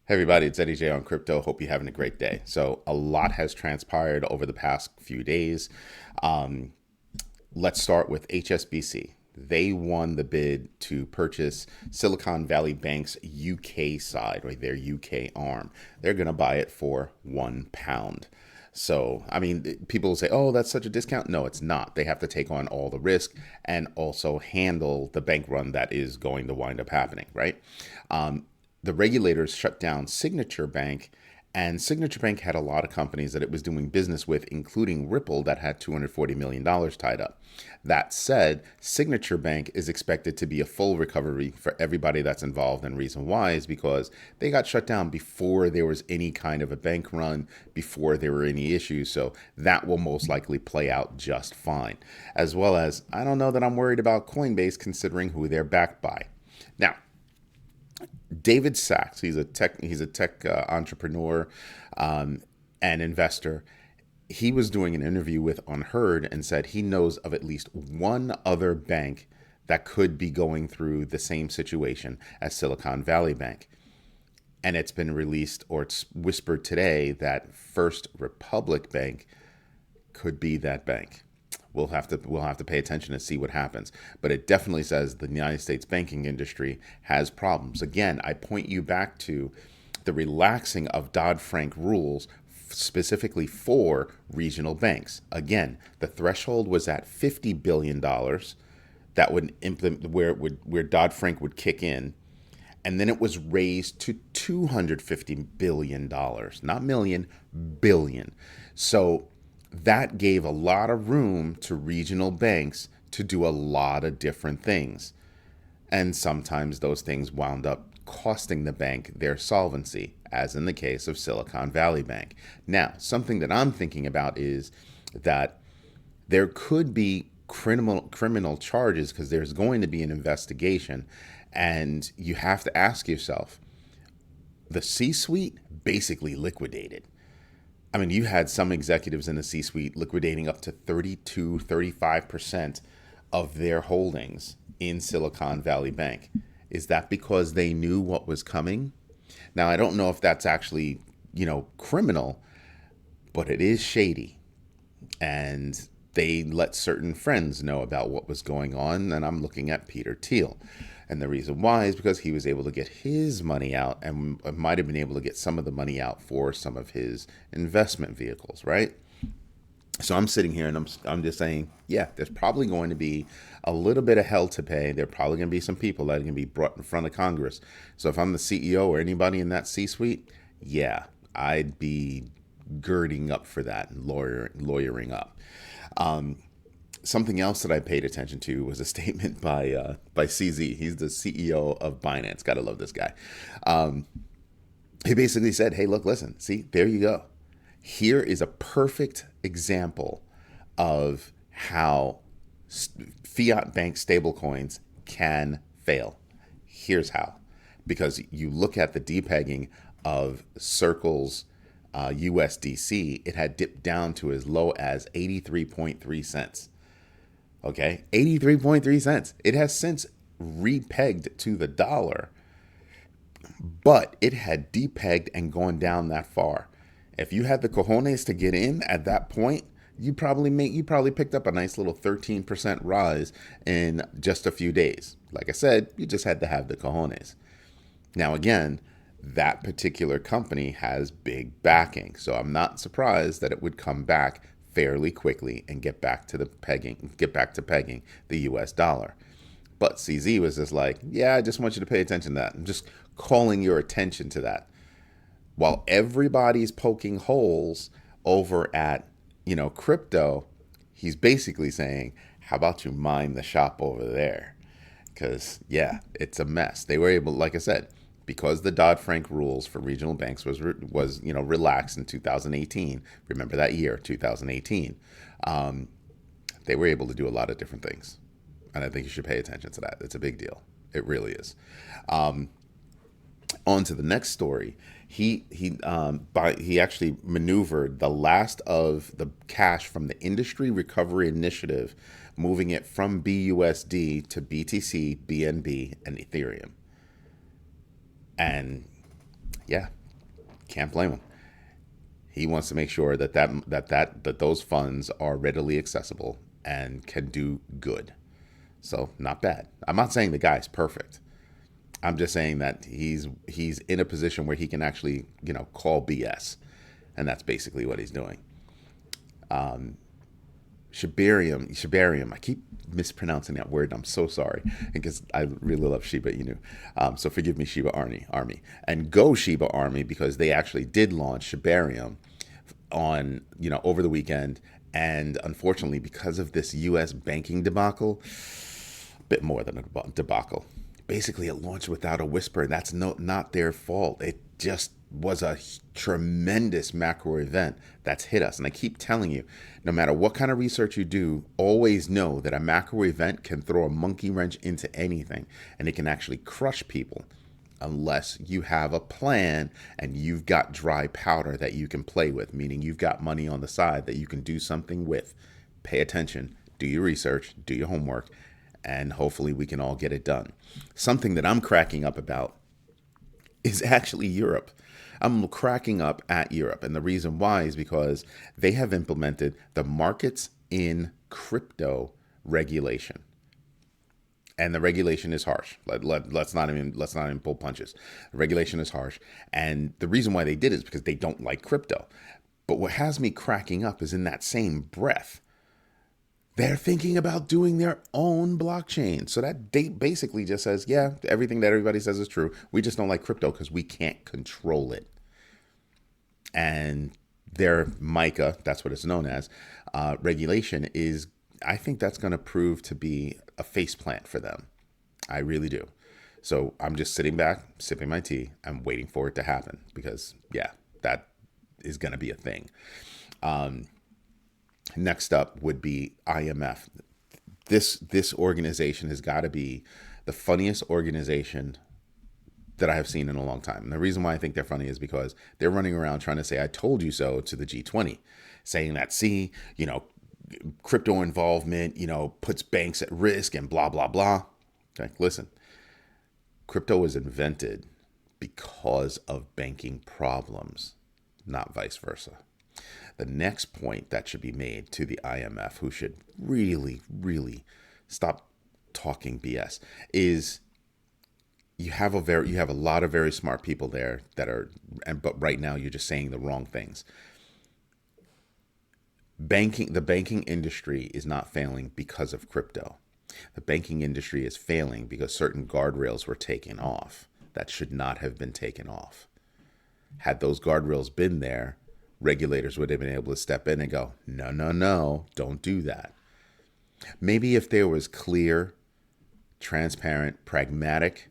Hey everybody, it's Eddie J on crypto. Hope you're having a great day. So, a lot has transpired over the past few days. Um, let's start with HSBC. They won the bid to purchase Silicon Valley Bank's UK side, right? Their UK arm. They're going to buy it for £1. So, I mean, people will say, oh, that's such a discount. No, it's not. They have to take on all the risk and also handle the bank run that is going to wind up happening, right? The regulators shut down Signature Bank, and Signature Bank had a lot of companies that it was doing business with, including Ripple, that had $240 million tied up. That said, Signature Bank is expected to be a full recovery for everybody that's involved. And reason why is because they got shut down before there was any kind of a bank run, before there were any issues. So that will most likely play out just fine. As well as, I don't know that I'm worried about Coinbase considering who they're backed by. Now, David Sachs, he's a tech entrepreneur and investor. He was doing an interview with Unheard and said he knows of at least one other bank that could be going through the same situation as Silicon Valley Bank. And it's been released, or it's whispered today, that First Republic Bank could be that bank. We'll have to pay attention to see what happens. But it definitely says the United States banking industry has problems. Again, I point you back to the relaxing of Dodd-Frank rules specifically for regional banks. Again, the threshold was at $50 billion that would implement where Dodd-Frank would kick in, and then it was raised to $250 billion, not million, billion. So that gave a lot of room to regional banks to do a lot of different things. And sometimes those things wound up costing the bank their solvency, as in the case of Silicon Valley Bank. Now, something that I'm thinking about is that there could be criminal charges because there's going to be an investigation, and you have to ask yourself, the C-suite basically liquidated. I mean, you had some executives in the C suite liquidating up to 32, 35% of their holdings in Silicon Valley Bank. Is that because they knew what was coming? Now, I don't know if that's actually, criminal, but it is shady. And they let certain friends know about what was going on. And I'm looking at Peter Thiel. And the reason why is because he was able to get his money out and might have been able to get some of the money out for some of his investment vehicles, right? So I'm sitting here and I'm just saying, yeah, there's probably going to be a little bit of hell to pay. There are probably going to be some people that are going to be brought in front of Congress. So if I'm the CEO or anybody in that C-suite, yeah, I'd be girding up for that and lawyering up. Something else that I paid attention to was a statement by CZ. He's the CEO of Binance. Gotta love this guy. He basically said, "Hey, look, listen. See, there you go. Here is a perfect example of how fiat bank stablecoins can fail. Here's how. Because you look at the depegging of Circle's USDC, it had dipped down to as low as 83.3 cents. Okay, 83.3 cents. It has since repegged to the dollar, but it had depegged and gone down that far. If you had the cojones to get in at that point, you probably picked up a nice little 13% rise in just a few days. Like I said, you just had to have the cojones. Now again, that particular company has big backing, so I'm not surprised that it would come back fairly quickly and get back to pegging the US dollar. But CZ was just like, yeah, I just want you to pay attention to that. I'm just calling your attention to that. While everybody's poking holes over at, crypto, he's basically saying, how about you mind the shop over there? Because, yeah, it's a mess. They were able, like I said, because the Dodd-Frank rules for regional banks was relaxed in 2018. Remember that year, 2018. They were able to do a lot of different things, and I think you should pay attention to that. It's a big deal. It really is. On to the next story. He actually maneuvered the last of the cash from the Industry Recovery Initiative, moving it from BUSD to BTC, BNB, and Ethereum. And Yeah, can't blame him. He wants to make sure that those funds are readily accessible and can do good. So not bad. I'm not saying the guy's perfect. I'm just saying that he's in a position where he can actually, call BS, and that's basically what he's doing. Shibarium. I keep mispronouncing that word. I'm so sorry because I really love Shiba Inu. So forgive me, Shiba Army, and go Shiba Army, because they actually did launch Shibarium on over the weekend, and unfortunately, because of this U.S. banking debacle, a bit more than a debacle. Basically, it launched without a whisper, and that's not their fault. It just was a tremendous macro event that's hit us. And I keep telling you, no matter what kind of research you do, always know that a macro event can throw a monkey wrench into anything, and it can actually crush people unless you have a plan and you've got dry powder that you can play with, meaning you've got money on the side that you can do something with. Pay attention, do your research, do your homework, and hopefully we can all get it done. Something that I'm cracking up about is actually Europe. I'm cracking up at Europe. And the reason why is because they have implemented the markets in crypto regulation. And the regulation is harsh. Let's not even pull punches. The regulation is harsh. And the reason why they did it is because they don't like crypto. But what has me cracking up is in that same breath, they're thinking about doing their own blockchain. So that date basically just says, yeah, everything that everybody says is true. We just don't like crypto because we can't control it. And their MiCA, that's what it's known as, regulation is, I think that's going to prove to be a faceplant for them. I really do. So I'm just sitting back, sipping my tea. I'm waiting for it to happen because, yeah, that is going to be a thing. Next up would be IMF. This organization has got to be the funniest organization that I have seen in a long time. And the reason why I think they're funny is because they're running around trying to say, I told you so to the G20, saying that, see, crypto involvement, puts banks at risk and blah, blah, blah. Okay, listen, crypto was invented because of banking problems, not vice versa. The next point that should be made to the IMF, who should really, really stop talking BS, is you have a lot of very smart people there but right now you're just saying the wrong things. The banking industry is not failing because of crypto. The banking industry is failing because certain guardrails were taken off that should not have been taken off. Had those guardrails been there, regulators would have been able to step in and go, no, don't do that. Maybe if there was clear, transparent, pragmatic,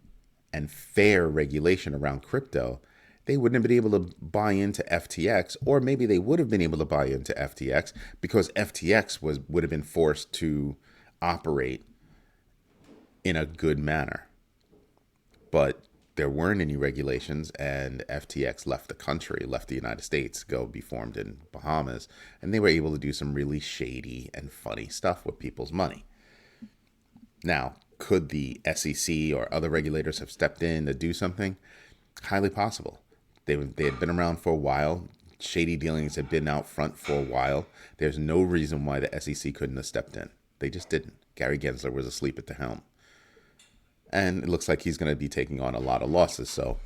and fair regulation around crypto, they wouldn't have been able to buy into FTX, or maybe they would have been able to buy into FTX because FTX would have been forced to operate in a good manner. But there weren't any regulations, and FTX left the United States, to go be formed in Bahamas, and they were able to do some really shady and funny stuff with people's money. Now, could the SEC or other regulators have stepped in to do something? Highly possible. They had been around for a while. Shady dealings had been out front for a while. There's no reason why the SEC couldn't have stepped in. They just didn't. Gary Gensler was asleep at the helm. And it looks like he's going to be taking on a lot of losses. So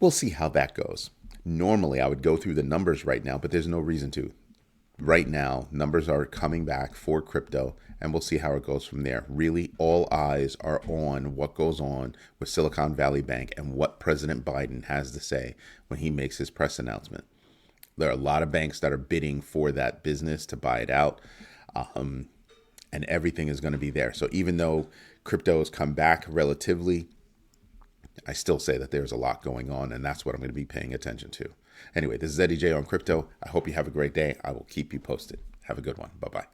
we'll see how that goes. Normally, I would go through the numbers right now, but there's no reason to. Right now, numbers are coming back for crypto, and we'll see how it goes from there. Really, all eyes are on what goes on with Silicon Valley Bank and what President Biden has to say when he makes his press announcement. There are a lot of banks that are bidding for that business to buy it out, and everything is going to be there. So even though crypto has come back relatively, I still say that there's a lot going on, and that's what I'm going to be paying attention to. Anyway, this is Eddie J on crypto. I hope you have a great day. I will keep you posted. Have a good one. Bye-bye.